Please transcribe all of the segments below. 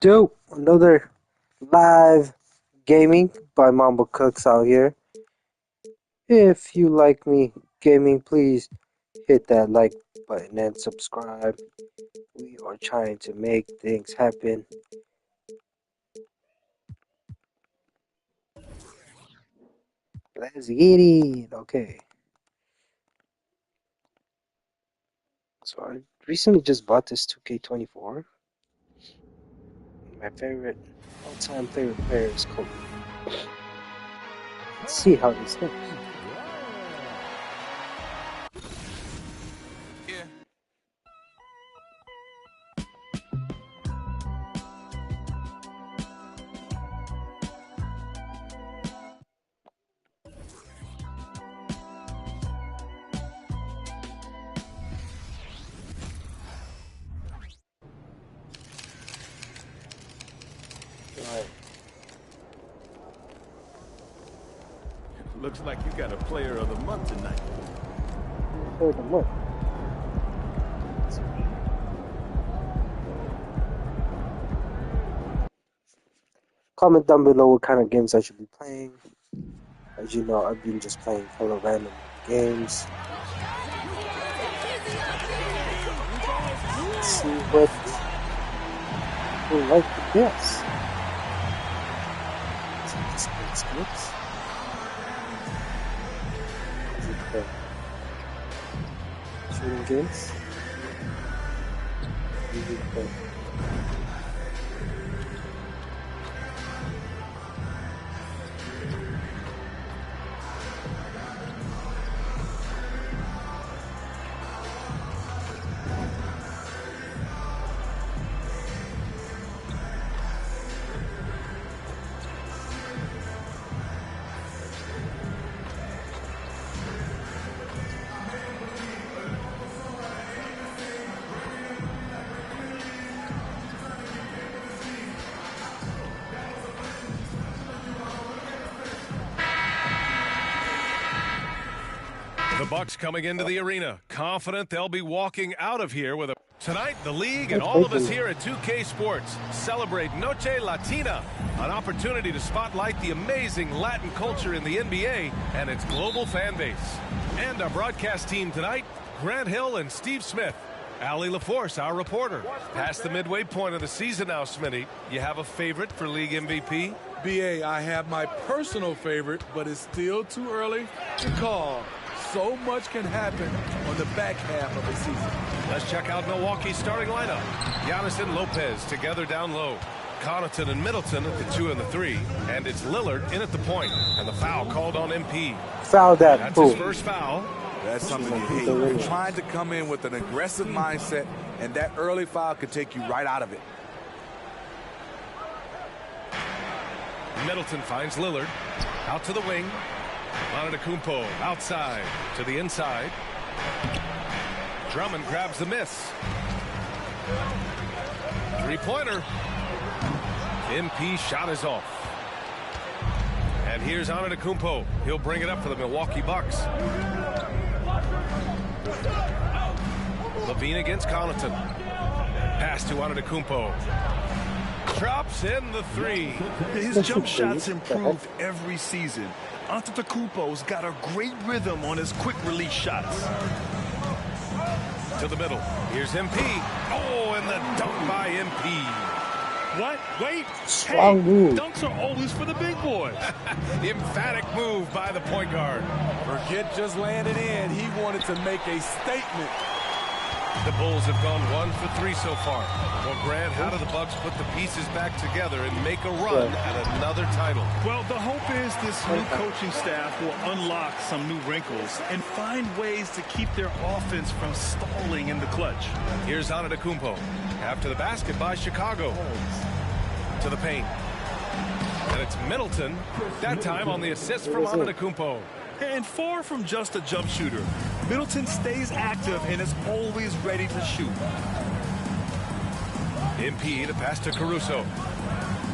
Dope. Another live gaming by Mamba Cooks out here. If you like me gaming, please hit that like button and subscribe. We are trying to make things happen. Let's get it. Okay. So I recently just bought this 2K24. My all-time favorite player is Kobe. Let's see how this looks. Looks like you got a player of the month tonight. Player of the month. Comment down below what kind of games I should be playing. As you know, I've been just playing hella random games. Let's see what people like the best. Shooting games. The Bucks coming into the arena, confident they'll be walking out of here with a... Tonight, the league and all of us here at 2K Sports celebrate Noche Latina, an opportunity to spotlight the amazing Latin culture in the NBA and its global fan base. And our broadcast team tonight, Grant Hill and Steve Smith. Allie LaForce, our reporter. Past the midway point of the season now, Smitty. You have a favorite for league MVP? BA, I have my personal favorite, but it's still too early to call. So much can happen on the back half of the season. Let's check out Milwaukee's starting lineup. Giannis and Lopez together down low. Connaughton and Middleton at the 2 and the 3. And it's Lillard in at the point. And the foul called on MP. Foul that. That's fool. his first foul. That's something you hate. You're trying to come in with an aggressive mindset, and that early foul could take you right out of it. Middleton finds Lillard. Out to the wing. Antetokounmpo outside to the inside. Drummond grabs the miss. Three-pointer. MP shot is off. And here's Antetokounmpo. He'll bring it up for the Milwaukee Bucks. Levine against Connaughton. Pass to Antetokounmpo. Drops in the 3. His jump shots improve every season. Antetokounmpo's got a great rhythm on his quick release shots. To the middle. Here's MP. Oh, and the dunk by MP. What? Wait. Strong move. Dunks are always for the big boys. Emphatic move by the point guard. Forget just landing in. He wanted to make a statement. The Bulls have gone 1 for 3 so far. Well, Grant, how do the Bucks put the pieces back together and make a run at another title? Well, the hope is this new coaching staff will unlock some new wrinkles and find ways to keep their offense from stalling in the clutch. Here's Antetokounmpo. After the basket by Chicago. To the paint. And it's Middleton. That time on the assist from Antetokounmpo. And far from just a jump shooter, Middleton stays active and is always ready to shoot. MP to pass to Caruso.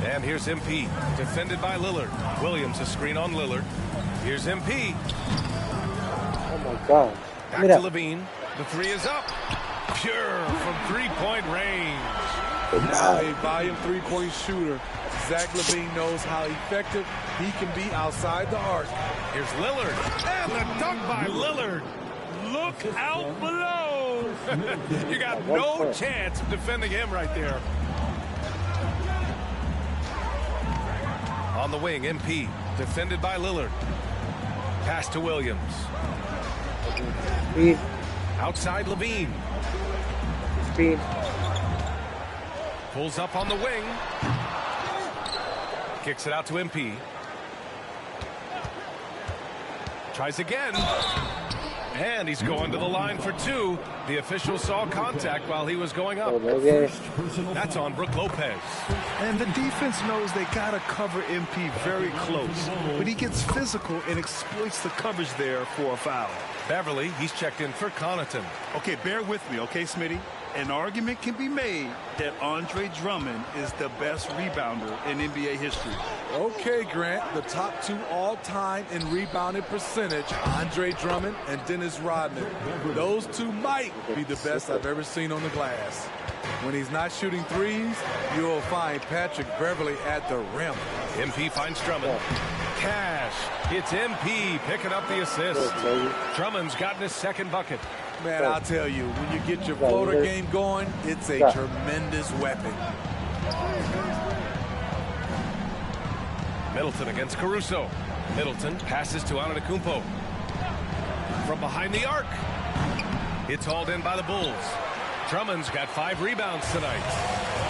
And here's MP, defended by Lillard. Williams a screen on Lillard. Here's MP. Oh my God. Back to Levine. The 3 is up. Pure from three-point range. Now a volume three-point shooter, Zach LaVine knows how effective he can be outside the arc. Here's Lillard, and the dunk by Lillard. Look out below. You got no chance of defending him right there. On the wing, MP, defended by Lillard. Pass to Williams. Outside Levine. Pulls up on the wing. Kicks it out to MP. Tries again. And he's going to the line for two. The official saw contact while he was going up. That's on Brook Lopez. And the defense knows they got to cover MP very close. But he gets physical and exploits the coverage there for a foul. Beverly, he's checked in for Connaughton. Okay, bear with me, okay, Smitty? An argument can be made that Andre Drummond is the best rebounder in NBA history. Okay, Grant, the top two all-time in rebounding percentage, Andre Drummond and Dennis Rodman. Those two might be the best I've ever seen on the glass. When he's not shooting threes, you'll find Patrick Beverly at the rim. MP finds Drummond. Cash. It's MP picking up the assist. Drummond's gotten his second bucket. Man, I'll tell you, when you get your floater game going, it's a tremendous weapon. Middleton against Caruso. Middleton passes to Antetokounmpo. From behind the arc. It's hauled in by the Bulls. Drummond's got 5 rebounds tonight.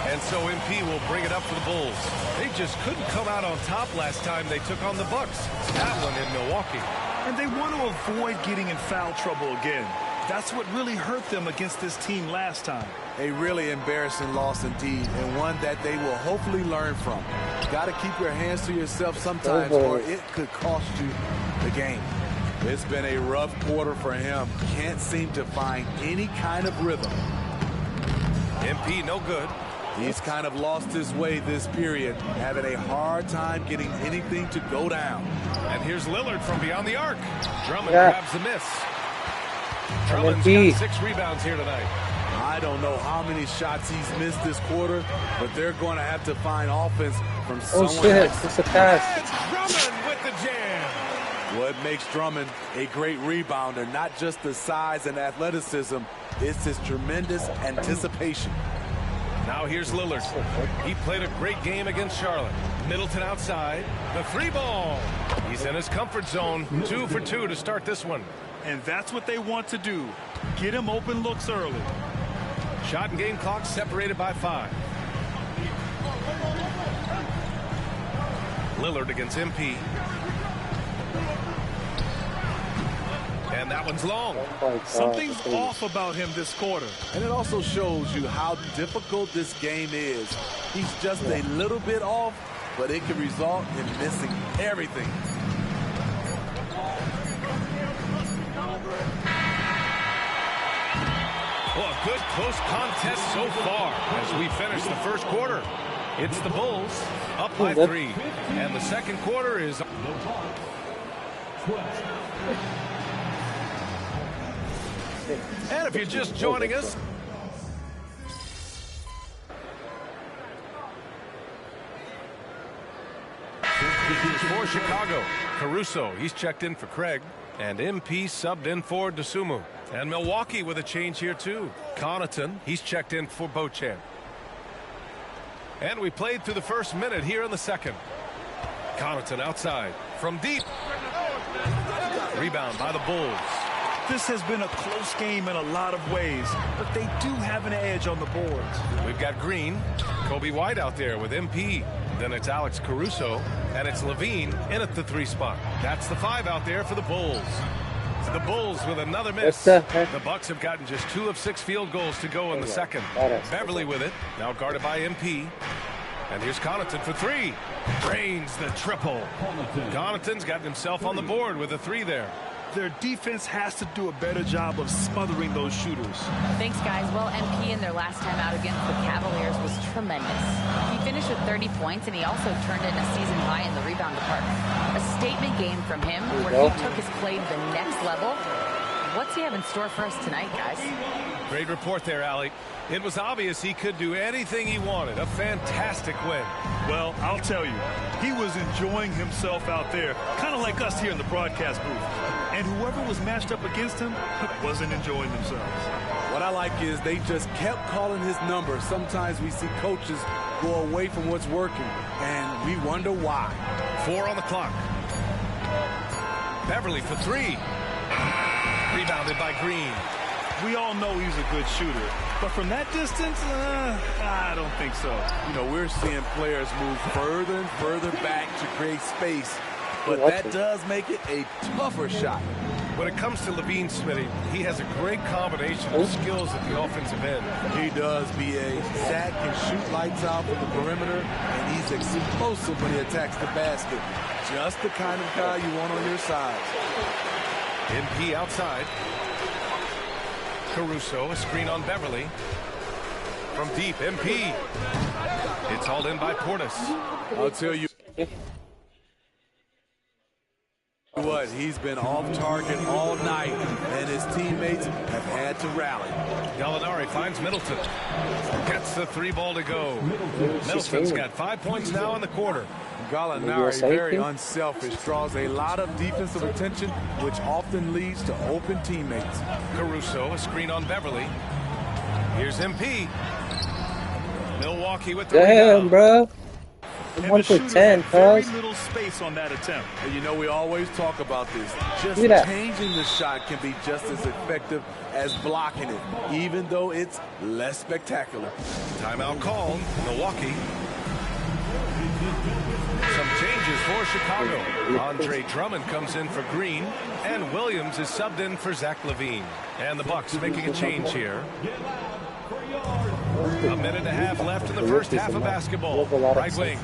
And so MP will bring it up for the Bulls. They just couldn't come out on top last time they took on the Bucks. That one in Milwaukee. And they want to avoid getting in foul trouble again. That's what really hurt them against this team last time. A really embarrassing loss indeed, and one that they will hopefully learn from. Got to keep your hands to yourself sometimes, or it could cost you the game. It's been a rough quarter for him. Can't seem to find any kind of rhythm. MP no good. He's kind of lost his way this period, having a hard time getting anything to go down. And here's Lillard from beyond the arc. Drummond grabs the miss. Drummond's got 6 rebounds here tonight. I don't know how many shots he's missed this quarter, but they're going to have to find offense from someone else. It's a pass. It's Drummond with the jam. What makes Drummond a great rebounder, not just the size and athleticism, it's his tremendous anticipation. Now here's Lillard. He played a great game against Charlotte. Middleton outside. The 3 ball. He's in his comfort zone. 2 for 2 to start this one. And that's what they want to do. Get him open looks early. Shot and game clock separated by 5. Lillard against MP. And that one's long. Something's off about him this quarter. And it also shows you how difficult this game is. He's just a little bit off, but it can result in missing everything. Well, a good close contest so far as we finish the first quarter. It's the Bulls up by 3. And the second quarter is... And if you're just joining us... For Chicago, Caruso, he's checked in for Craig. And MP subbed in for Dosunmu. And Milwaukee with a change here, too. Connaughton, he's checked in for Beauchamp. And we played through the first minute here in the second. Connaughton outside from deep. Rebound by the Bulls. This has been a close game in a lot of ways, but they do have an edge on the boards. We've got Green, Kobe White out there with MP. Then it's Alex Caruso, and it's Levine in at the 3 spot. That's the 5 out there for the Bulls. The Bulls with another miss. The Bucks have gotten just 2 of 6 field goals to go in the second. Beverly with it, now guarded by MP. And here's Connaughton for 3. Drains the triple. Connaughton's gotten himself on the board with a 3 there. Their defense has to do a better job of smothering those shooters. Thanks, guys. Well, MP in their last time out against the Cavaliers was tremendous. He finished with 30 points, and he also turned in a season high in the rebound department. A statement game from him where he took his play to the next level. What's he have in store for us tonight, guys? Great report there, Allie. It was obvious he could do anything he wanted. A fantastic win. Well, I'll tell you, he was enjoying himself out there, kind of like us here in the broadcast booth. And whoever was matched up against him wasn't enjoying themselves. What I like is they just kept calling his number. Sometimes we see coaches go away from what's working, and we wonder why. 4 on the clock. Beverly for 3. Rebounded by Green. We all know he's a good shooter, but from that distance, I don't think so. You know, we're seeing players move further and further back to create space, but that does make it a tougher shot. When it comes to Levine, Smitty, he has a great combination of skills at the offensive end. He does, B.A. Zach can shoot lights out from the perimeter, and he's explosive when he attacks the basket. Just the kind of guy you want on your side. MP outside. Caruso, a screen on Beverly. From deep, MP. It's hauled in by Portis. I'll tell you what, he's been off target all night, and his teammates have had to rally. Gallinari finds Middleton. Gets the 3 ball to go. Middleton's got 5 points now in the quarter. Gallinari, very unselfish, draws a lot of defensive attention, which often leads to open teammates. Caruso, a screen on Beverly. Here's MP. Milwaukee with the Damn, rebound. bro. And 1 the for shooter 10, had very cuz. little space on that attempt. And you know, we always talk about this. Just Look at that. changing the shot can be just as effective as blocking it, even though it's less spectacular. Timeout called. Milwaukee. Some changes for Chicago. Andre Drummond comes in for Green, and Williams is subbed in for Zach LaVine. And the Bucks making a change here. A minute and a half left in the first half of basketball. Right wing.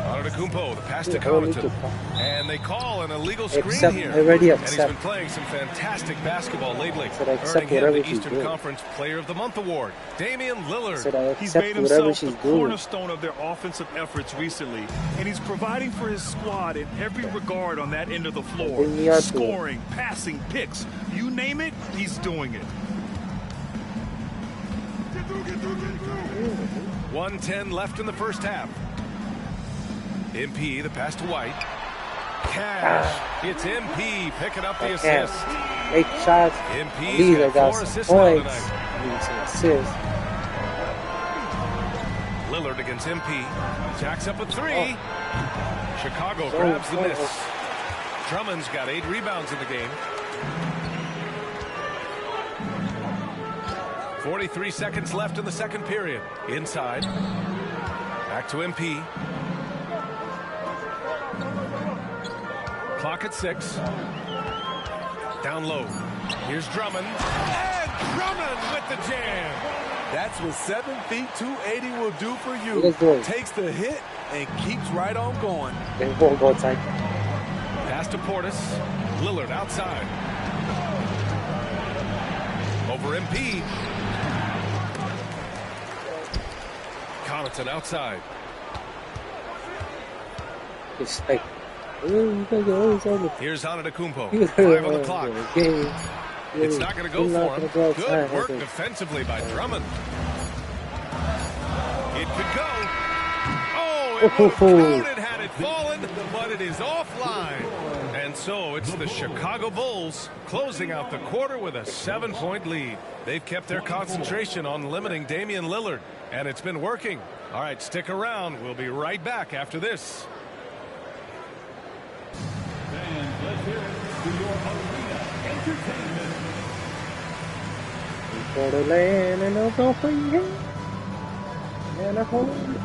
Antetokounmpo, the pass to Connaughton. And they call an illegal screen here. And he's been playing some fantastic basketball lately. Earning him the Eastern Conference Player of the Month award. Damian Lillard. He's made himself the cornerstone of their offensive efforts recently, and he's providing for his squad in every regard on that end of the floor. Scoring, passing, picks, you name it, he's doing it. 1:10 left in the first half. MP, the pass to White. Cash. It's MP picking up the assist. 8 shots. MP's got 4 assists now tonight. Lillard against MP. Jacks up a 3. Chicago grabs the miss. Drummond's got 8 rebounds in the game. 43 seconds left in the second period. Inside. Back to MP. Clock at 6. Down low. Here's Drummond. And Drummond with the jam. That's what 7 feet 280 will do for you. Takes the hit and keeps right on going. Go outside. Pass to Portis. Lillard outside. Over MP. Connaughton outside. Respect. Here's Antetokounmpo. 5 on the clock. It's not going to go for him. Good work defensively by Drummond. It could go. Oh, it would have counted had it fallen, but it is offline. And so it's the Chicago Bulls closing out the quarter with a 7-point lead. They've kept their concentration on limiting Damian Lillard, and it's been working. All right, stick around. We'll be right back after this. And let's hear it to your arena entertainment. For the land and I'll go for you. And I hold you.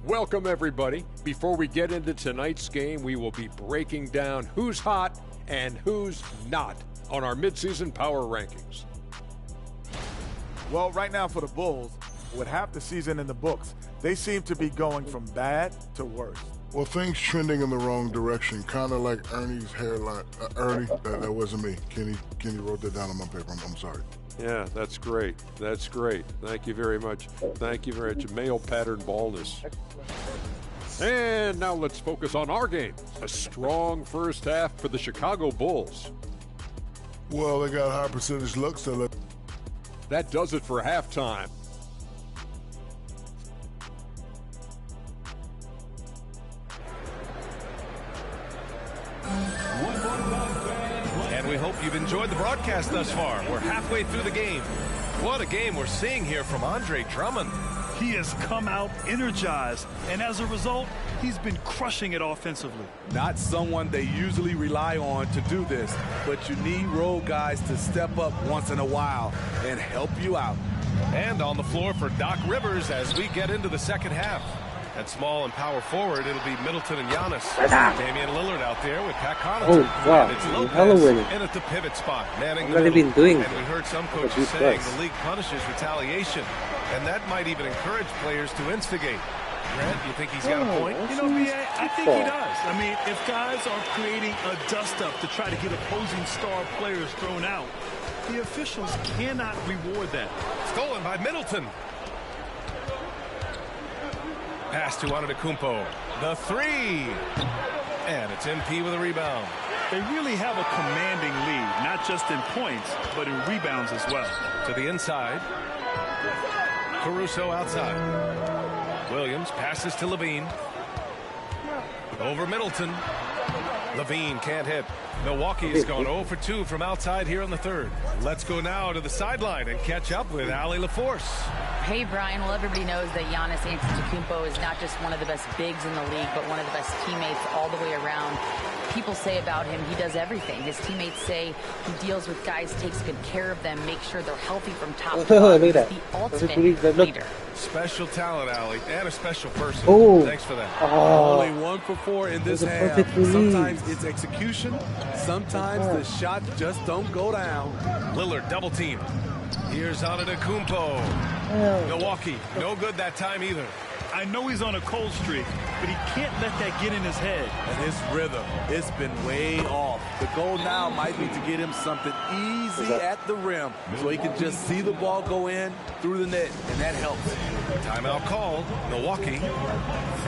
Welcome, everybody. Before we get into tonight's game, we will be breaking down who's hot and who's not on our midseason power rankings. Well, right now for the Bulls, with half the season in the books, they seem to be going from bad to worse. Well, things trending in the wrong direction, kind of like Ernie's hairline. Ernie, that wasn't me. Kenny wrote that down on my paper. I'm sorry. Yeah, that's great. That's great. Thank you very much. Thank you very much. Male pattern baldness. And now let's focus on our game. A strong first half for the Chicago Bulls. Well, they got high percentage looks, so that does it for halftime. And we hope you've enjoyed the broadcast thus far. We're halfway through the game. What a game we're seeing here from Andre Drummond. He has come out energized, and as a result, he's been crushing it offensively. Not someone they usually rely on to do this, but you need role guys to step up once in a while and help you out. And on the floor for Doc Rivers as we get into the second half. At small and power forward, it'll be Middleton and Giannis. Damian Lillard out there with Pat Connaughton. Oh, wow. And it's Hella winning. Lopez in at the pivot spot, manning the What have middle. they been doing? And we heard some coaches saying the league punishes retaliation. And that might even encourage players to instigate. Grant, you think he's got a point? You know, B.A., I think he does. I mean, if guys are creating a dust-up to try to get opposing star players thrown out, the officials cannot reward that. Stolen by Middleton. Pass to Antetokounmpo. The three. And it's MP with a rebound. They really have a commanding lead, not just in points, but in rebounds as well. To the inside. Caruso outside. Williams passes to Levine. Over Middleton. Levine can't hit. Milwaukee has gone 0 for 2 from outside here in the third. Let's go now to the sideline and catch up with Allie LaForce. Hey, Brian. Well, everybody knows that Giannis Antetokounmpo is not just one of the best bigs in the league, but one of the best teammates all the way around. People say about him, he does everything. His teammates say he deals with guys, takes good care of them, makes sure they're healthy from top to bottom. He's the ultimate leader. Special talent, Allie, and a special person. Oh. Thanks for that. Oh. Only 1 for 4 in this half. perfect release. Sometimes it's execution. Sometimes the shots just don't go down. Lillard double team. Here's Antetokounmpo. Milwaukee, no good that time either. I know he's on a cold streak, but he can't let that get in his head. And his rhythm, it's been way off. The goal now might be to get him something easy at the rim so he can just see the ball go in through the net, and that helps. Timeout called, Milwaukee.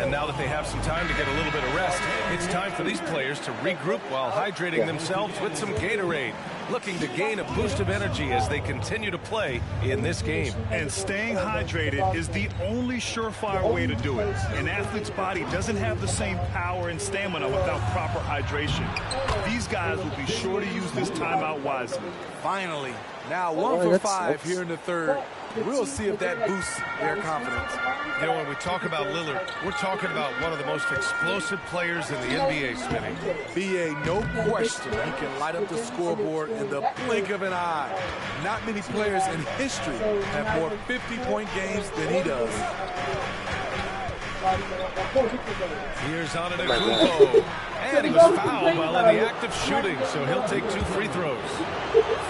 And now that they have some time to get a little bit of rest, it's time for these players to regroup while hydrating themselves with some Gatorade, looking to gain a boost of energy as they continue to play in this game. And staying hydrated is the only surefire way to do it. An athlete's body doesn't have the same power and stamina without proper hydration. These guys will be sure to use this timeout wisely. Finally, now 1 for 5 here in the third. We'll see if that boosts their confidence. You know, when we talk about Lillard, we're talking about one of the most explosive players in the NBA, Smitty. B.A., no question, he can light up the scoreboard in the blink of an eye. Not many players in history have more 50-point games than he does. Here's Antetokounmpo. And he was fouled while in the act of shooting, so he'll take 2 free throws.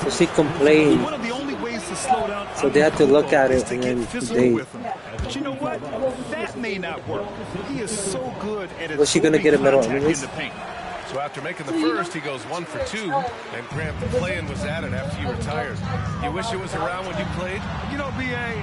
Does he complain? One of the only ways to slow down So they had to look at it and then they... But you know what? That may not work. He is so good at Was she gonna get a medal contact anyways? in the paint. So after making the first, he goes 1 for 2. And Grant, the play-in was added after you retired. You wish it was around when you played? You know, B.A.,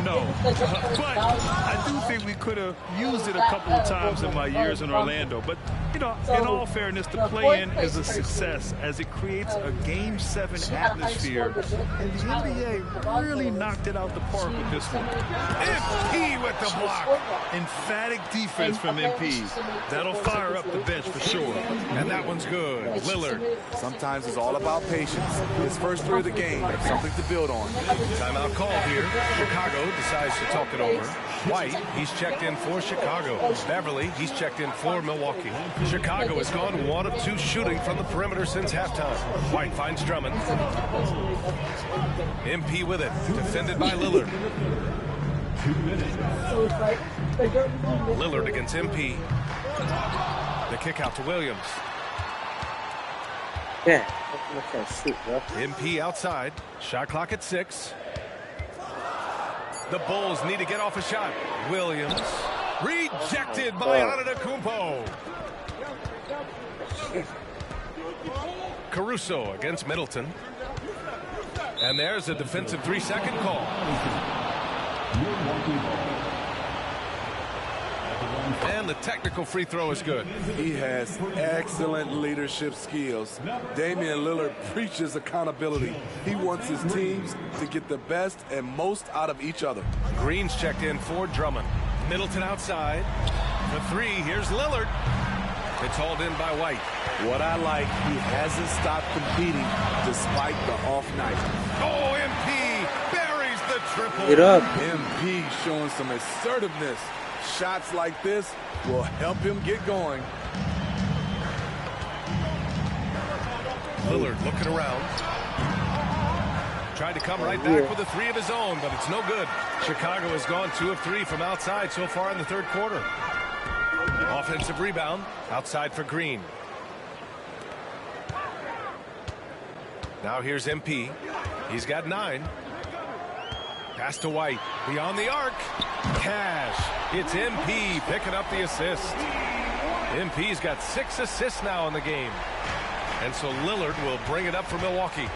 no. But I do think we could have used it a couple of times in my years in Orlando. But, you know, in all fairness, the play-in is a success as it creates a Game 7 atmosphere. And the NBA really knocked it out the park with this one. MP with the block. Emphatic defense from MP. That'll fire up the bench for sure. And that one's good. Lillard. Sometimes it's all about patience. His first 3 of the game, something to build on. Timeout called here. Chicago decides to talk it over. White, he's checked in for Chicago. Beverly, he's checked in for Milwaukee. Chicago has gone 1 of 2 shooting from the perimeter since halftime. White finds Drummond. MP with it. Defended by Lillard. Lillard against MP. The kick out to Williams. Yeah, I can't shoot, bro. MP outside. Shot clock at 6. The Bulls need to get off a shot. Williams rejected by Antetokounmpo. Caruso against Middleton. And there's a defensive 3-second call. And the technical free throw is good. He has excellent leadership skills. Damian Lillard preaches accountability. He wants his teams to get the best and most out of each other. Green's checked in for Drummond. Middleton outside. For 3, here's Lillard. It's hauled in by White. What I like, he hasn't stopped competing despite the off night. Oh, MP buries the triple. Get up. MP showing some assertiveness. Shots like this will help him get going. Lillard looking around. Tried to come right back with a 3 of his own, but it's no good. Chicago has gone 2 of 3 from outside so far in the third quarter. Offensive rebound outside for Green. Now here's MP. He's got 9. Pass to White. Beyond the arc. Cash. It's MP picking up the assist. MP's got 6 assists now in the game. And so Lillard will bring it up for Milwaukee.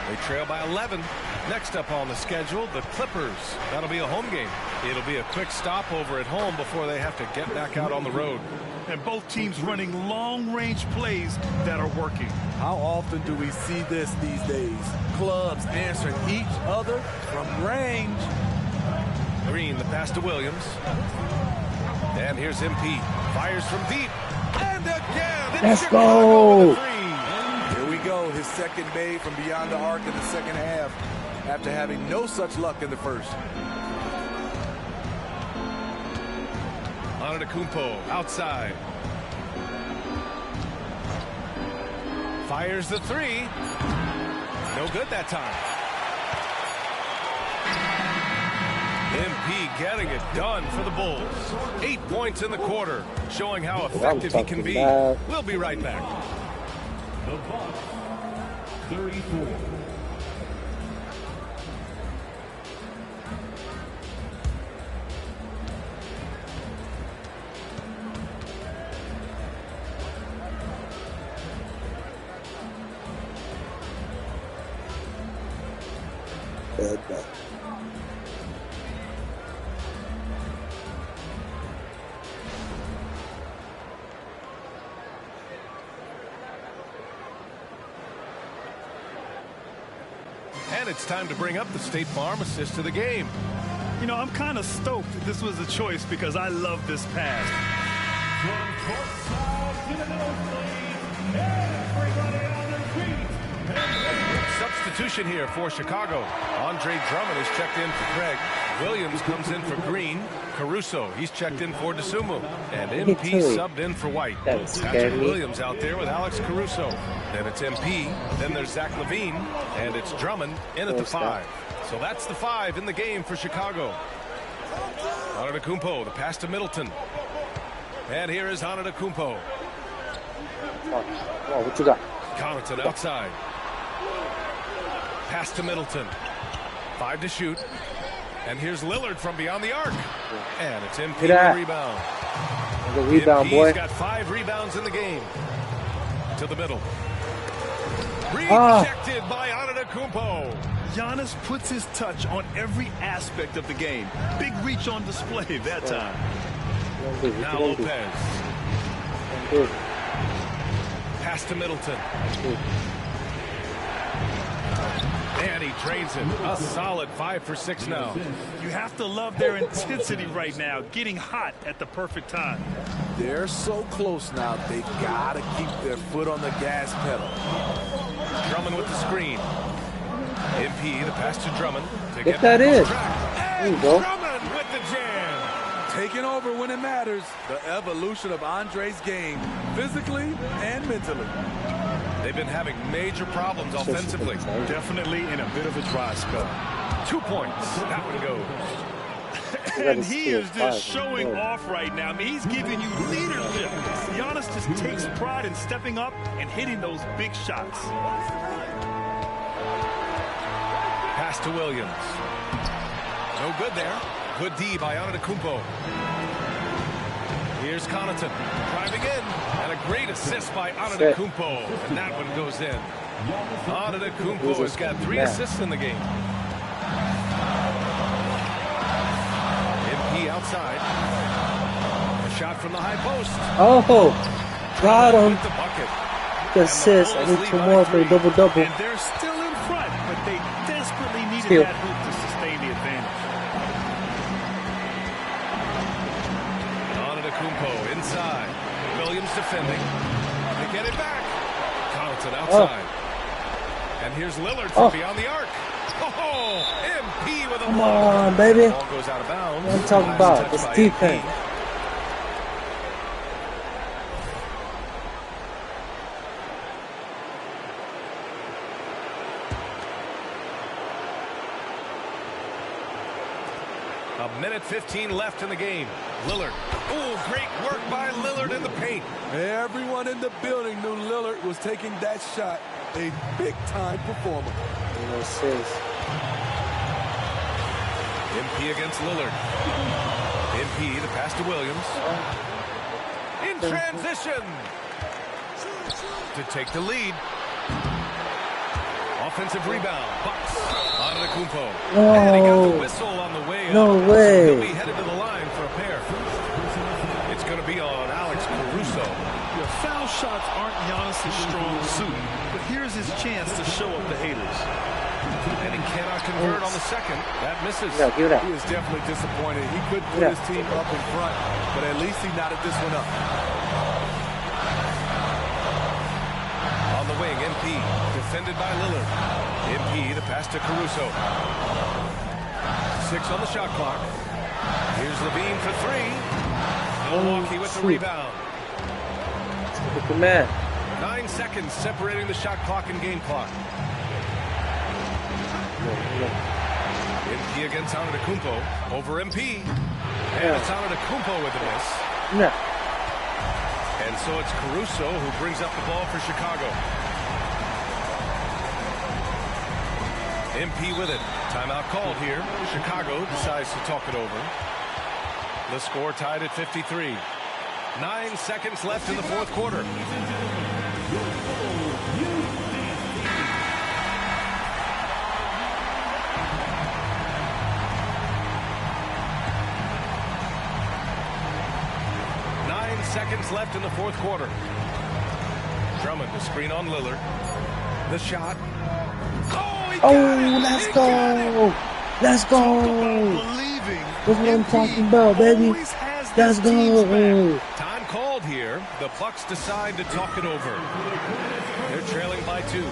They trail by 11. Next up on the schedule, the Clippers. That'll be a home game. It'll be a quick stopover at home before they have to get back out on the road. And both teams running long-range plays that are working. How often do we see this these days? Clubs answering each other from range. Green, the pass to Williams. And here's MP. Fires from deep. And again, let's go. Here we go. His second made from beyond the arc in the second half after having no such luck in the first. Antetokounmpo outside. Fires the 3. No good that time. MP getting it done for the Bulls. 8 points in the quarter, showing how effective he can be. We'll be right back. The Bucks, 34. Bad. And it's time to bring up the State Farm assist to the game. You know, I'm kind of stoked this was a choice because I love this pass. From courtside to the nosebleed, everybody on their feet. Substitution here for Chicago. Andre Drummond is checked in for Craig. Williams comes in for Green. Caruso, he's checked in for DeSumo. And MP subbed in for White. Patrick Williams out there with Alex Caruso. Then it's MP. Then there's Zach LaVine. And it's Drummond in at the 5. So that's the 5 in the game for Chicago. Antetokounmpo, the pass to Middleton. And here is Antetokounmpo. Oh, what you got? Connaughton outside. Pass to Middleton. 5 to shoot. And here's Lillard from beyond the arc. And it's MP with a rebound. The rebound, boy. He's got 5 rebounds in the game. To the middle. Rejected by Antetokounmpo. Giannis puts his touch on every aspect of the game. Big reach on display that time. Now Lopez. Pass to Middleton. And he drains it. A solid 5 for 6 now. You have to love their intensity right now, getting hot at the perfect time. They're so close now, they gotta keep their foot on the gas pedal. Drummond with the screen. MP, the pass to Drummond. To get that in. There you go. Drummond with the jam. Taking over when it matters. The evolution of Andre's game, physically and mentally. They've been having major problems offensively. Definitely in a bit of a dry spell. 2 points. That one goes. And he is just showing off right now. I mean, he's giving you leadership. Giannis just takes pride in stepping up and hitting those big shots. Pass to Williams. No good there. Good D by Antetokounmpo. Here's Connaughton driving in. And a great assist by Antetokounmpo. And that one goes in. Antetokounmpo has got 3 assists in the game. MP outside. A shot from the high post. Oh, got him. The bucket. Good assist. I need 2 more for a double-double. And they're still in front, but they desperately needed that hoop to sustain the advantage. Antetokounmpo inside. Williams defending. They get it back. Connaughton outside. And here's Lillard from beyond the arc. Oh, MP with a Come on, baby. Ball goes out of bounds. What I'm talking about, this defense. A minute 15 left in the game. Lillard. Oh, great work by Lillard in the paint. Everyone in the building knew Lillard was taking that shot. A big-time performer. MP against Lillard. MP, the pass to Williams. In transition. To take the lead. Offensive rebound. Bucks. Antetokounmpo. And he got the whistle on the way up. No way. He'll be headed to the line for a pair. It's going to be on Alex Caruso. The foul shots aren't Giannis' strong suit, but here's his chance to show up the haters. And he cannot convert on the second. That misses. No, give it up. He is definitely disappointed. He couldn't put his team up in front, but at least he knotted this one up. On the wing, MP, defended by Lillard. MP, the pass to Caruso. 6 on the shot clock. Here's Levine for 3. Milwaukee with the rebound. Look at that. 9 seconds separating the shot clock and game clock. MP against Antetokounmpo. Over MP. And it's Antetokounmpo with the miss. Yeah. And so it's Caruso who brings up the ball for Chicago. MP with it. Timeout called here. Chicago decides to talk it over. The score tied at 53. 9 seconds left in the fourth quarter. Seconds left in the fourth quarter. Drummond, the screen on Lillard. The shot. Let's go. Let's go. That's what I'm talking about, baby. Let's go. Time called here. The Bucks decide to talk it over. They're trailing by 2. 1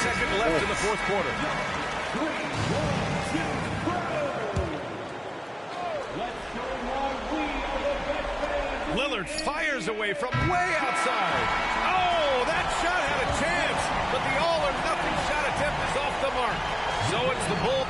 second left in the fourth quarter. Lillard fires away from way outside. Oh, that shot had a chance, but the all-or-nothing shot attempt is off the mark. So it's the Bulls.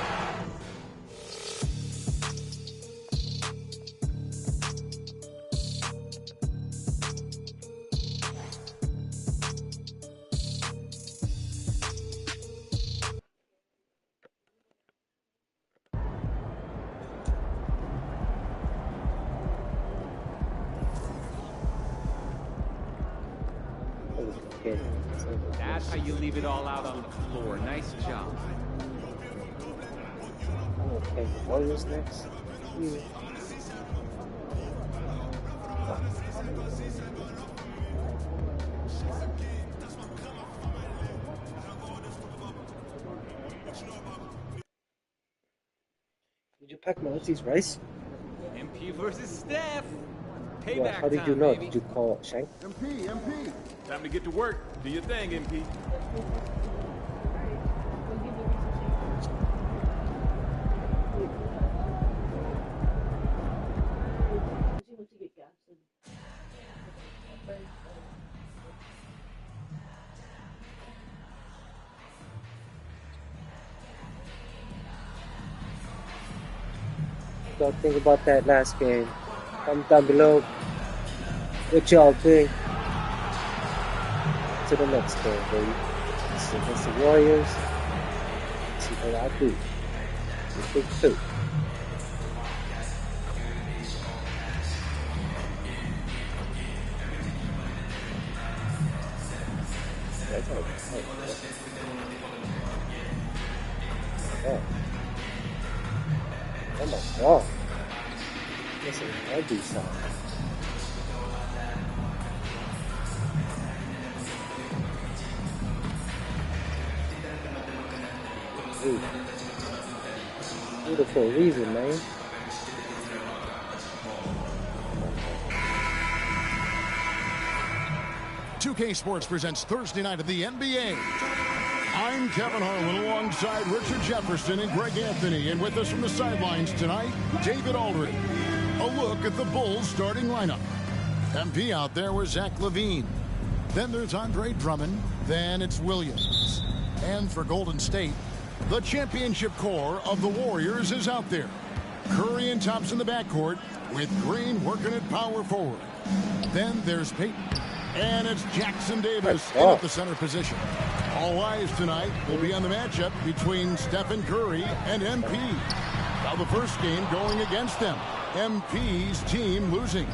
That's how you leave it all out on the floor. Nice job. Okay, what is next? Did you pack Maltese rice? MP versus Steph. Payback Yeah, how did you know? baby. Did you call Shank? MP. Time to get to work. Do your thing, MP. y'all think about that last game? Comment down below what y'all think. To the next game, baby. This is against the Warriors. Let's see what I do. Big two. Oh my god. This is a heavy sound. Beautiful reason, man. 2K Sports presents Thursday night of the NBA. I'm Kevin Harlan alongside Richard Jefferson and Greg Anthony. And with us from the sidelines tonight, David Aldridge. A look at the Bulls starting lineup. MP out there with Zach LaVine. Then there's Andre Drummond. Then it's Williams. And for Golden State, the championship core of the Warriors is out there. Curry and Thompson in the backcourt with Green working at power forward. Then there's Peyton. And it's Jackson Davis in at the center position. All eyes tonight will be on the matchup between Stephen Curry and MP. Now the first game going against them. MP's team losing.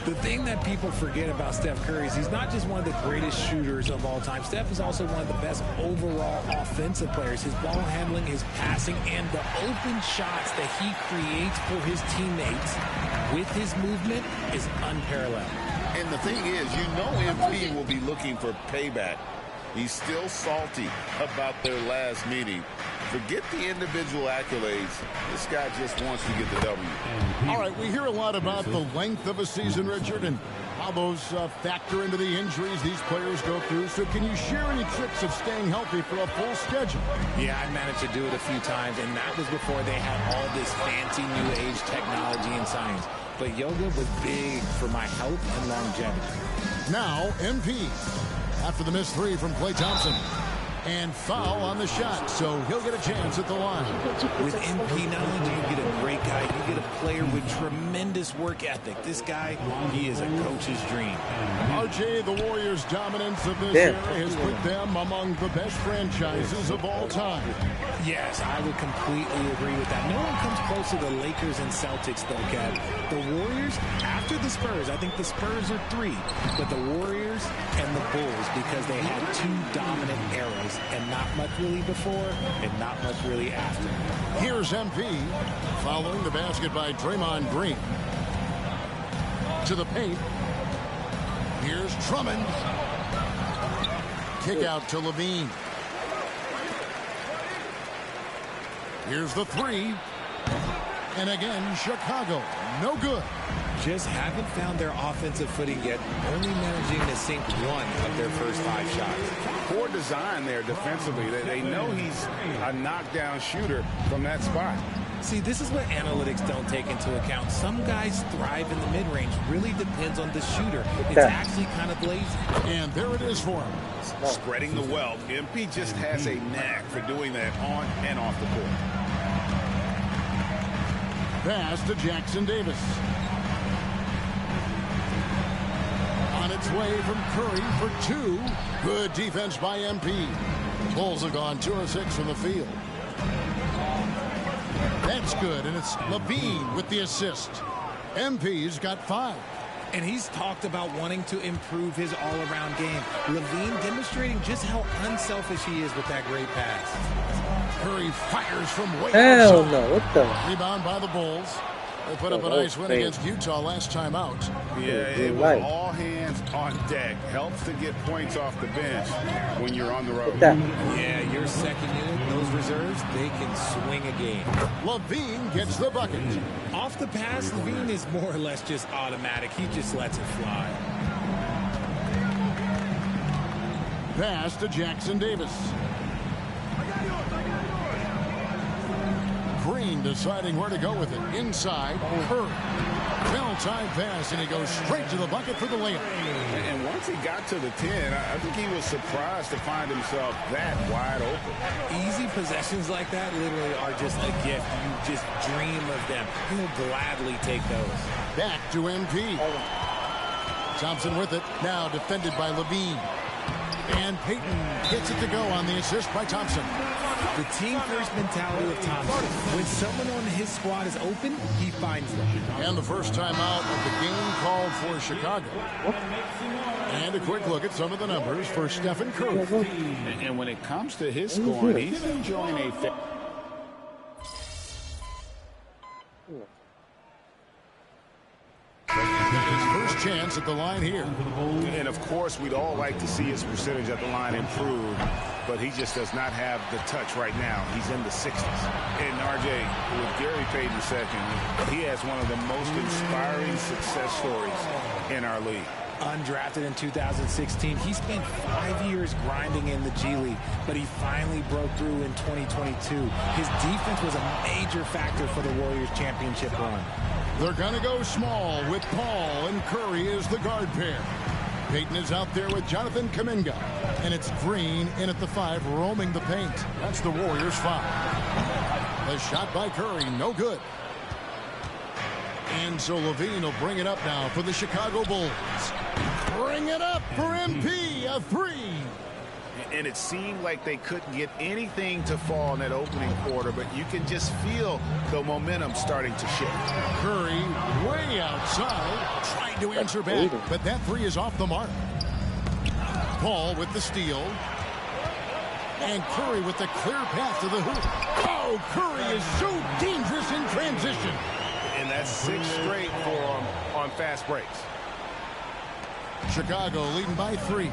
The thing that people forget about Steph Curry is he's not just one of the greatest shooters of all time. Steph is also one of the best overall offensive players. His ball handling, his passing, and the open shots that he creates for his teammates with his movement is unparalleled. And the thing is, you know MP will be looking for payback. He's still salty about their last meeting. Forget the individual accolades. This guy just wants to get the W. All right, we hear a lot about the length of a season, Richard, and how those factor into the injuries these players go through. So can you share any tricks of staying healthy for a full schedule? Yeah, I managed to do it a few times, and that was before they had all this fancy new age technology and science. But yoga was big for my health and longevity. Now, MP. After the missed three from Klay Thompson. And foul on the shot, so he'll get a chance at the line. With MP, not only do you get a great guy, you get a player with tremendous work ethic. This guy, he is a coach's dream. RJ, the Warriors' dominance of this era has put them among the best franchises of all time. Yes, I would completely agree with that. No one comes close to the Lakers and Celtics, though, Kev. The Warriors, after the Spurs, I think the Spurs are 3, but the Warriors and the Bulls, because they had 2 dominant eras. And not much really before, and not much really after. Here's MP, following the basket by Draymond Green. To the paint. Here's Drummond. Kick out to LaVine. Here's the 3. And again, Chicago, no good. Just haven't found their offensive footing yet, only managing to sink 1 of their first 5 shots. Poor design there defensively. They know he's a knockdown shooter from that spot. See, this is what analytics don't take into account. Some guys thrive in the mid-range. Really depends on the shooter. It's actually kind of lazy. And there it is for him. Spreading the wealth. MP just has a knack for doing that on and off the court. Pass to Jackson Davis. On its way from Curry for 2. Good defense by MP. Bulls have gone 2 of 6 from the field. That's good, and it's LaVine with the assist. MP's got 5. And he's talked about wanting to improve his all-around game. LaVine demonstrating just how unselfish he is with that great pass. Curry fires from way Hell outside. no, what the? Rebound by the Bulls. They put up a nice win against Utah last time out. Yeah, it was all hands on deck. Helps to get points off the bench when you're on the road. Yeah, your second unit, those reserves, they can swing a game. LaVine gets the bucket. Off the pass, LaVine is more or less just automatic. He just lets it fly. Pass to Jackson Davis. Green deciding where to go with it. Inside, Curry. Well-timed pass, and he goes straight to the bucket for the layup. And once he got to the 10, I think he was surprised to find himself that wide open. Easy possessions like that literally are just a gift. You just dream of them. He'll gladly take those. Back to MP. Thompson with it. Now defended by Levine. And Payton gets it to go on the assist by Thompson. The team-first mentality of Thompson. When someone on his squad is open, he finds them. And the first time out of the game called for Chicago. And a quick look at some of the numbers for Stephen Curry. And when it comes to his scoring, he's enjoying a... His first chance at the line here. And of course, we'd all like to see his percentage at the line improve, but he just does not have the touch right now. He's in the 60s. And RJ, with Gary Payton second, he has one of the most inspiring success stories in our league. Undrafted in 2016, he spent 5 years grinding in the G League, but he finally broke through in 2022. His defense was a major factor for the Warriors championship run. They're going to go small with Paul, and Curry is the guard pair. Payton is out there with Jonathan Kuminga, and it's Green in at the 5, roaming the paint. That's the Warriors' foul. The shot by Curry, no good. And so Levine will bring it up now for the Chicago Bulls. Bring it up for MP, a 3. And it seemed like they couldn't get anything to fall in that opening quarter, but you can just feel the momentum starting to shift. Curry way outside, trying to answer back, but that 3 is off the mark. Paul with the steal. And Curry with the clear path to the hoop. Oh, Curry is so dangerous in transition. And that's 6 straight for him on fast breaks. Chicago leading by 3.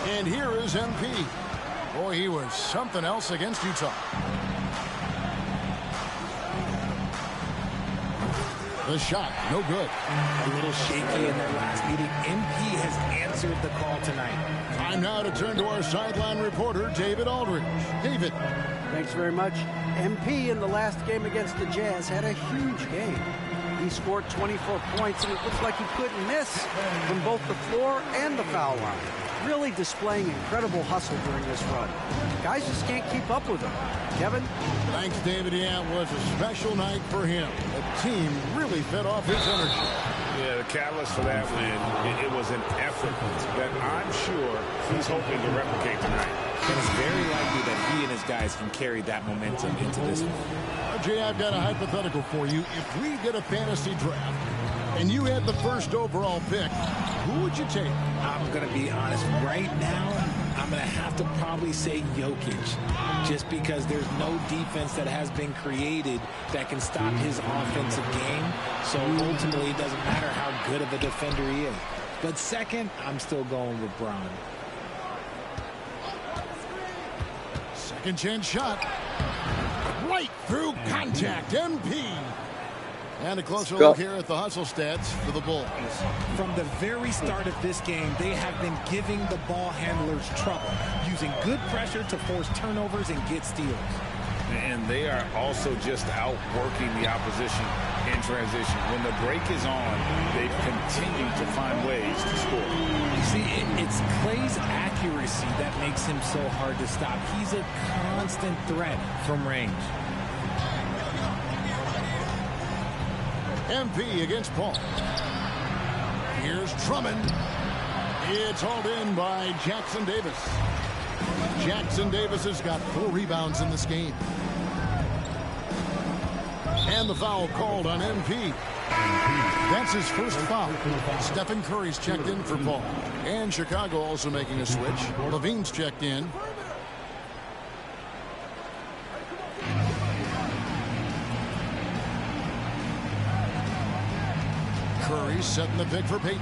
And here is MP. Boy, he was something else against Utah. The shot, no good. A little shaky in their last meeting. MP has answered the call tonight. Time now to turn to our sideline reporter, David Aldridge. David. Thanks very much. MP in the last game against the Jazz had a huge game. He scored 24 points, and it looks like he couldn't miss from both the floor and the foul line. Really displaying incredible hustle during this run. Guys just can't keep up with him. Kevin? Thanks, David. Yeah, it was a special night for him. The team really fed off his energy. Yeah, the catalyst for that win, it was an effort that I'm sure he's hoping to replicate tonight. And it's very likely that he and his guys can carry that momentum into this one. Jay, I've got a hypothetical for you. If we did a fantasy draft and you had the first overall pick, who would you take? I'm going to be honest. Right now, I'm going to have to probably say Jokic, just because there's no defense that has been created that can stop his offensive game. So ultimately, it doesn't matter how good of a defender he is. But second, I'm still going with Bron. Second chance shot. Right through contact. MP. And a closer look here at the hustle stats for the Bulls. From the very start of this game, they have been giving the ball handlers trouble, using good pressure to force turnovers and get steals. And they are also just outworking the opposition in transition. When the break is on, they've continued to find ways to score. You see, it's Clay's accuracy that makes him so hard to stop. He's a constant threat from range. MP against Paul. Here's Drummond. It's hauled in by Jackson Davis. Jackson Davis has got 4 rebounds in this game. And the foul called on MP. That's his first foul. Stephen Curry's checked in for Paul. And Chicago also making a switch. Levine's checked in. Curry setting the pick for Payton.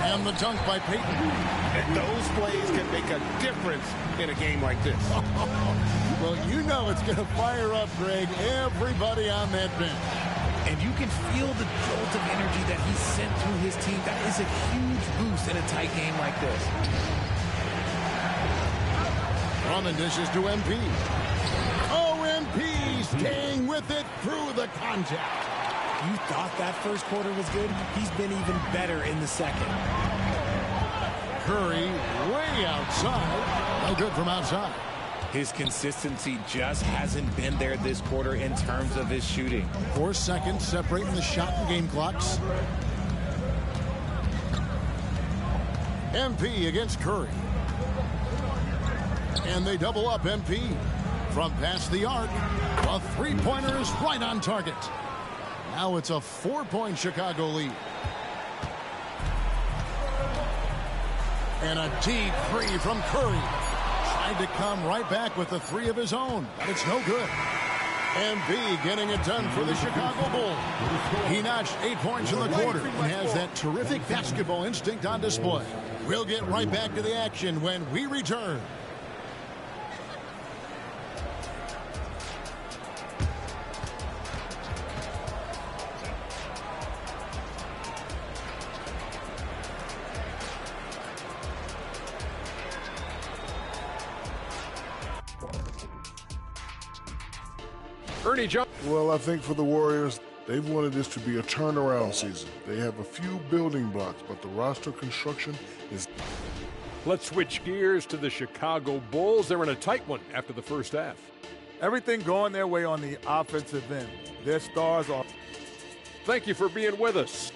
And the dunk by Payton. And those plays can make a difference in a game like this. Well, you know it's going to fire up, Greg, everybody on that bench. And you can feel the jolt of energy that he sent through his team. That is a huge boost in a tight game like this. Drummond dishes to MP. Oh, MP staying with it through the contact. You thought that first quarter was good? He's been even better in the second. Curry way outside. No good from outside. His consistency just hasn't been there this quarter in terms of his shooting. 4 seconds separating the shot and game clocks. MP against Curry. And they double up MP. From past the arc, a three-pointer is right on target. Now it's a 4-point Chicago lead. And a deep three from Curry. Tried to come right back with the 3 of his own, but it's no good. MP getting it done for the Chicago Bulls. He notched 8 points in the quarter and has that terrific basketball instinct on display. We'll get right back to the action when we return. Ernie Johnson. Well, I think for the Warriors, they've wanted this to be a turnaround season. They have a few building blocks, but the roster construction is... Let's switch gears to the Chicago Bulls. They're in a tight one after the first half. Everything going their way on the offensive end. Their stars are... Thank you for being with us.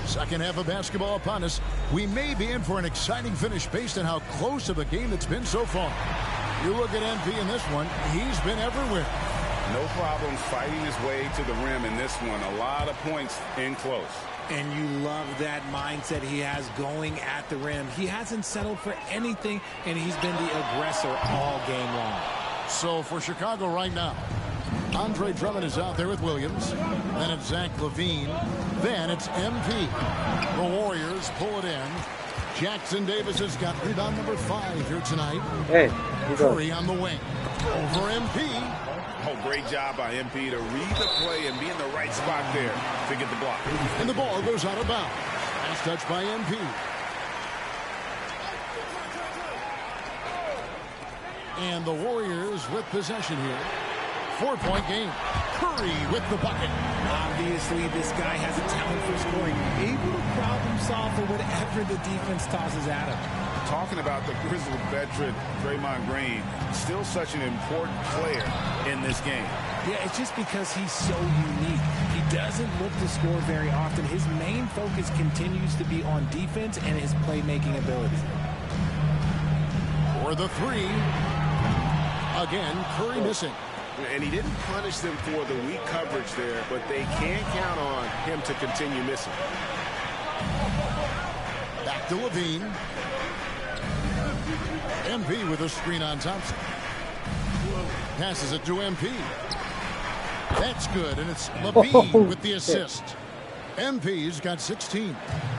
Second half of basketball upon us. We may be in for an exciting finish based on how close of a game it's been so far. You look at MP in this one, he's been everywhere. No problems fighting his way to the rim in this one. A lot of points in close. And you love that mindset he has going at the rim. He hasn't settled for anything, and he's been the aggressor all game long. So for Chicago right now, Andre Drummond is out there with Williams. Then it's Zach LaVine. Then it's MP. The Warriors pull it in. Jackson Davis has got rebound number 5 here tonight. Hey, Curry on the wing. Over MP. Oh, great job by MP to read the play and be in the right spot there to get the block. And the ball goes out of bounds. Last touch by MP. And the Warriors with possession here. 4-point game. Curry with the bucket. Obviously, this guy has a talent for scoring. Able to problem solve for whatever the defense tosses at him. Talking about the grizzled veteran, Draymond Green, still such an important player in this game. Yeah, it's just because he's so unique. He doesn't look to score very often. His main focus continues to be on defense and his playmaking ability. For the 3. Again, Curry missing. And he didn't punish them for the weak coverage there, but they can count on him to continue missing. Back to LaVine. MP with a screen on Thompson. Passes it to MP. That's good, and it's LaVine with the assist. MP's got 16.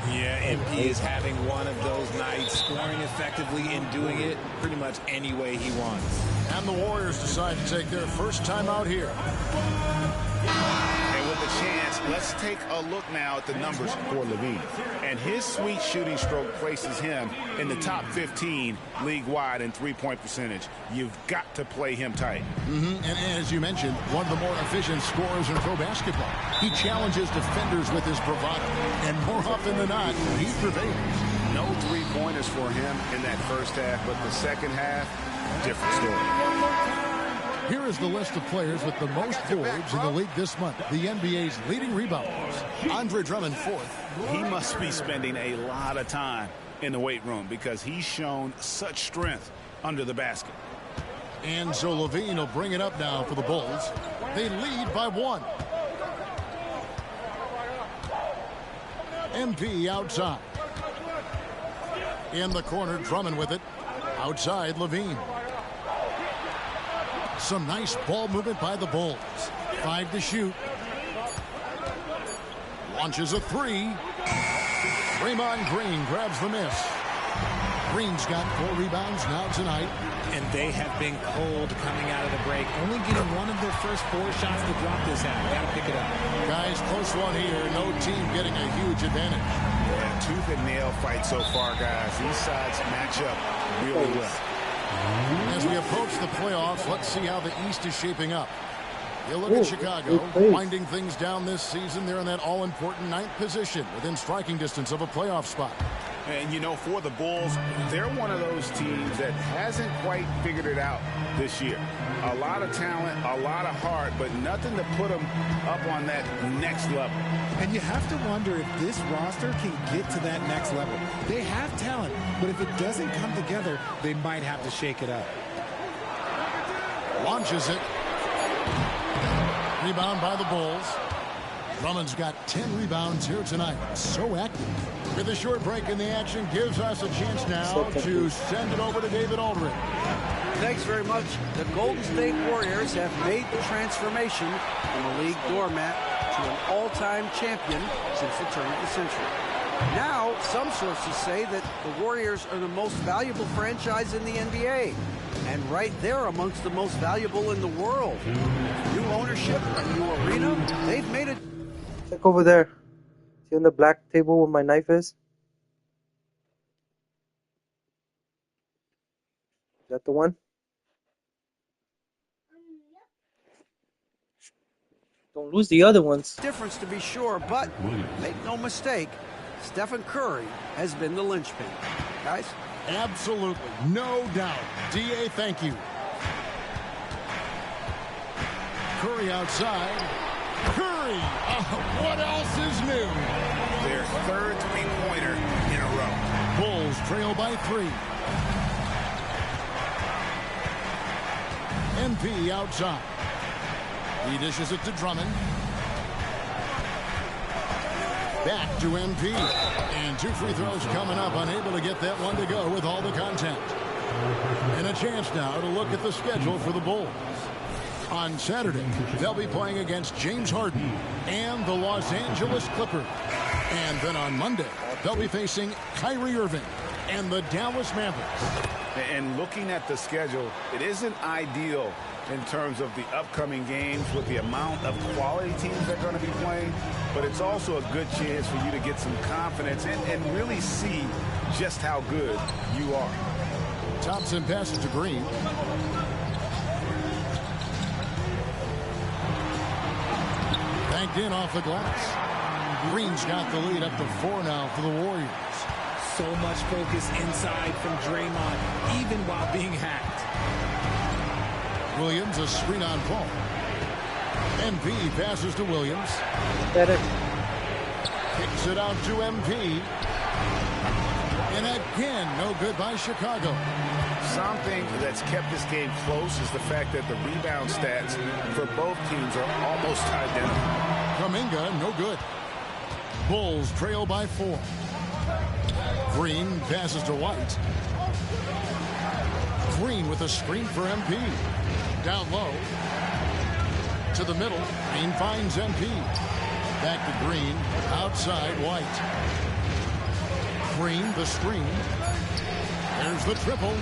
Yeah, MP is having one of those nights, scoring effectively and doing it pretty much any way he wants. And the Warriors decide to take their first time out here. And with a chance, let's take a look now at the numbers for LaVine. And his sweet shooting stroke places him in the top 15 league-wide in three-point percentage. You've got to play him tight. And as you mentioned, one of the more efficient scorers in pro basketball. He challenges defenders with his bravado. And more often than not, he prevails. No three-pointers for him in that first half, but the second half, different story. Here is the list of players with the most boards in the league this month. The NBA's leading rebounders. Andre Drummond 4th. He must be spending a lot of time in the weight room because he's shown such strength under the basket. And so LaVine will bring it up now for the Bulls. They lead by 1. MP outside. In the corner, Drummond with it. Outside, LaVine. Some nice ball movement by the Bulls. 5 to shoot. Launches a 3. Draymond Green grabs the miss. Green's got 4 rebounds now tonight. And they have been cold coming out of the break. Only getting one of their first 4 shots to drop this half. Got to pick it up. Guys, close one here. No team getting a huge advantage. Yeah, tooth and nail fight so far, guys. These sides match up really well. As we approach the playoffs, let's see how the East is shaping up. You look at Chicago, winding things down this season. They're in that all-important 9th position within striking distance of a playoff spot. And, you know, for the Bulls, they're one of those teams that hasn't quite figured it out this year. A lot of talent, a lot of heart, but nothing to put them up on that next level. And you have to wonder if this roster can get to that next level. They have talent, but if it doesn't come together, they might have to shake it up. Launches it. Rebound by the Bulls. Drummond's got 10 rebounds here tonight. So active. With a short break in the action, gives us a chance now to send it over to David Aldridge. Thanks very much. The Golden State Warriors have made the transformation from a league doormat to an all-time champion since the turn of the century. Now, some sources say that the Warriors are the most valuable franchise in the NBA. And right there amongst the most valuable in the world. New ownership, a new arena, they've made it. Check over there. See on the black table where my knife is? Is that the one? Don't lose the other ones. Difference to be sure, but make no mistake, Stephen Curry has been the linchpin. Guys? Absolutely. No doubt. D.A., thank you. Curry outside. Curry! What else is new? Their 3rd three-pointer in a row. Bulls trail by 3. MP outside. He dishes it to Drummond. Back to MP. And 2 free throws coming up. Unable to get that one to go with all the contact. And a chance now to look at the schedule for the Bulls. On Saturday, they'll be playing against James Harden and the Los Angeles Clippers. And then on Monday, they'll be facing Kyrie Irving and the Dallas Mavericks. And looking at the schedule, it isn't ideal in terms of the upcoming games with the amount of quality teams they're going to be playing, but it's also a good chance for you to get some confidence and really see just how good you are. Thompson passes to Green. Banked in off the glass. Green's got the lead up to 4 now for the Warriors. So much focus inside from Draymond, even while being hacked. Williams, a screen on Paul. MP passes to Williams. Better. Kicks it out to MP. And again, no good by Chicago. Something that's kept this game close is the fact that the rebound stats for both teams are almost identical. Kuminga, no good. Bulls trail by 4. Green passes to White. Green with a screen for MP. Down low. To the middle. Green finds MP. Back to Green. Outside White. Green, the screen. There's the triple.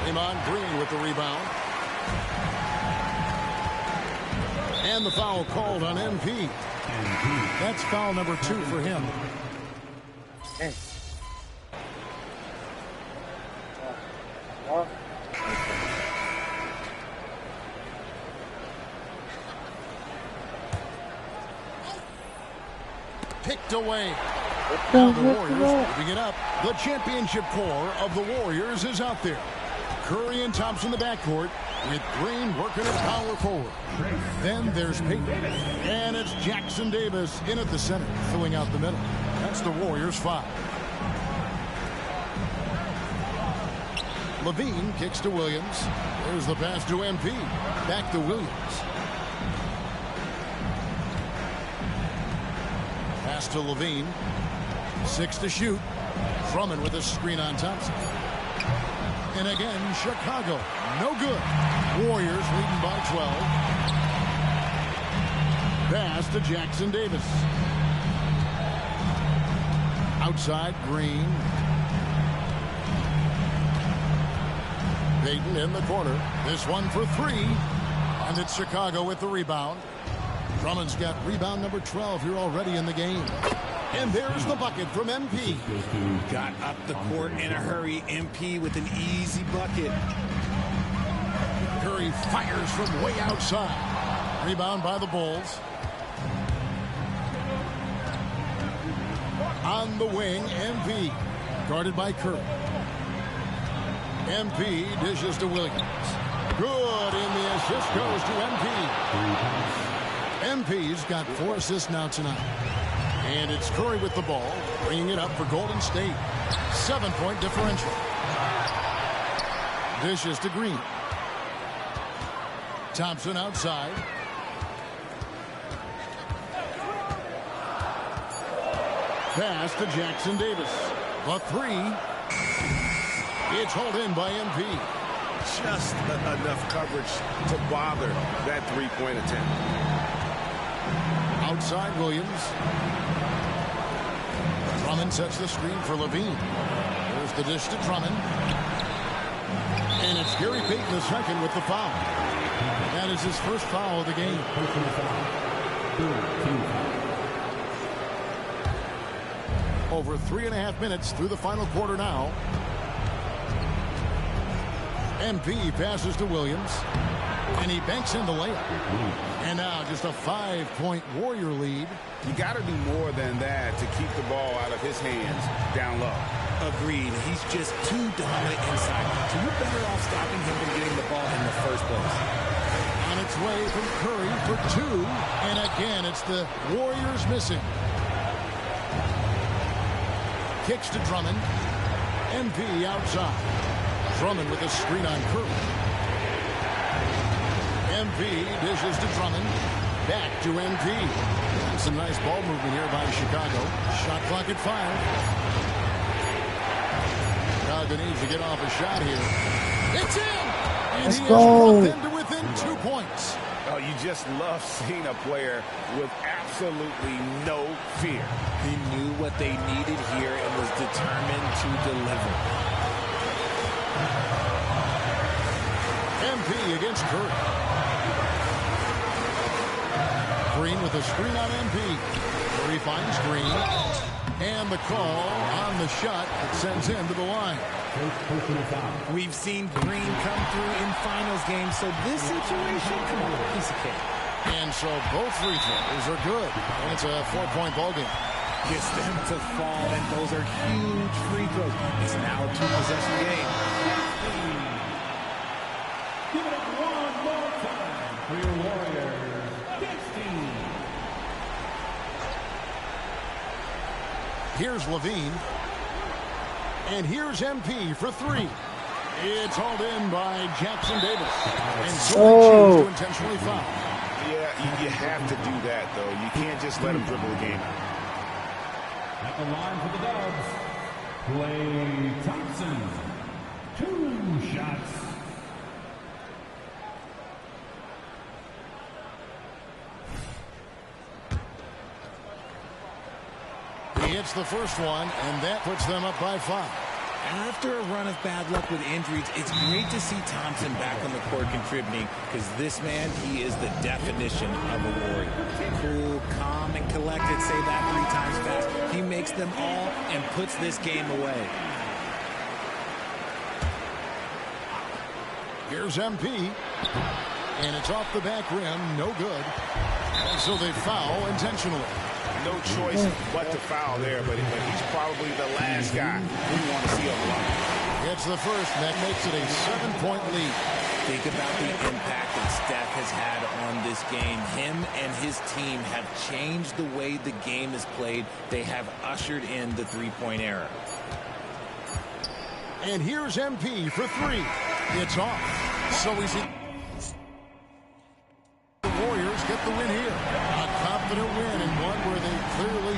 Draymond Green with the rebound. And the foul called on MP. That's foul number 2 for him. Hey. Picked away. Now the Warriors moving it up. The championship core of the Warriors is out there. Curry and Thompson in the backcourt with Green working at power forward. Then there's Payton. And it's Jackson Davis in at the center, filling out the middle. That's the Warriors 5. Levine kicks to Williams. There's the pass to MP. Back to Williams. Pass to Levine. 6 to shoot. Drummond with a screen on Thompson. And again, Chicago. No good. Warriors leading by 12. Pass to Jackson Davis. Outside, Green. Payton in the corner. This one for three. And it's Chicago with the rebound. Drummond's got rebound number 12 here already in the game. And there's the bucket from MP. Got up the court in a hurry. MP with an easy bucket. Curry fires from way outside. Rebound by the Bulls. On the wing, MP. Guarded by Curry. MP dishes to Williams. Good, and the assist goes to MP. MP's got 4 assists now tonight. And it's Curry with the ball, bringing it up for Golden State. 7-point differential. Dishes to Green. Thompson outside. Pass to Jackson Davis. The three. It's hauled in by MP. Just enough coverage to bother that three-point attempt. Outside Williams. Drummond sets the screen for Levine. There's the dish to Drummond. And it's Gary Payton the second with the foul. That is his first foul of the game. Over 3.5 minutes through the final quarter now. MP passes to Williams. And he banks in the layup. And now just a 5-point Warrior lead. You got to do more than that to keep the ball out of his hands down low. Agreed. He's just too dominant inside. So you're better off stopping him from getting the ball in the first place. On its way from Curry for 2. And again, it's the Warriors missing. Kicks to Drummond. MP outside. Drummond with a screen on Curry. MP dishes to Drummond. Back to MP. And some nice ball movement here by Chicago. Shot clock at 5. Chicago needs to get off a shot here. It's in! And Let's he go. is into within 2 points. Oh, you just love seeing a player with absolutely no fear. He knew what they needed here and was determined to deliver. MP against Curry. Green with a screen on MP. Curry finds Green. And the call on the shot that sends him to the line. We've seen Green come through in finals games, so this situation, come on, piece of cake. And so both free throws are good. And it's a 4-point ball game. Gets them to fall, and those are huge free throws. It's now a 2-possession game. Give it up one more time for your Warriors. 16. Here's Levine. And here's MP for 3. It's hauled in by Jackson Davis. And so they choose to intentionally foul. Yeah, you have to do that, though. You can't just let him dribble the game out. At the line for the Dubs, Klay Thompson. 2 shots. He hits the first one, and that puts them up by 5. After a run of bad luck with injuries, it's great to see Thompson back on the court contributing, because this man, he is the definition of a Warrior. Cool, calm, and collected. Say that 3 times fast. He makes them all and puts this game away. Here's MP. And it's off the back rim. No good. And so they foul intentionally. No choice but to foul there, but he's probably the last guy we want to see on the line. It's the first, and that makes it a 7-point lead. Think about the impact that Steph has had on this game. Him and his team have changed the way the game is played. They have ushered in the 3-point era. And here's MP for 3. It's off. So easy. The Warriors get the win here. A confident win and one where they clearly...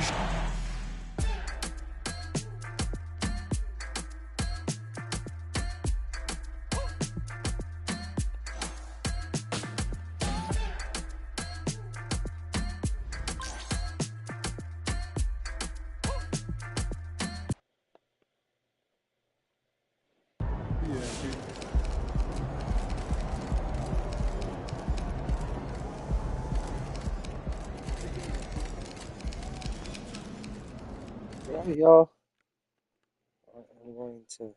Yeah, y'all. I'm going to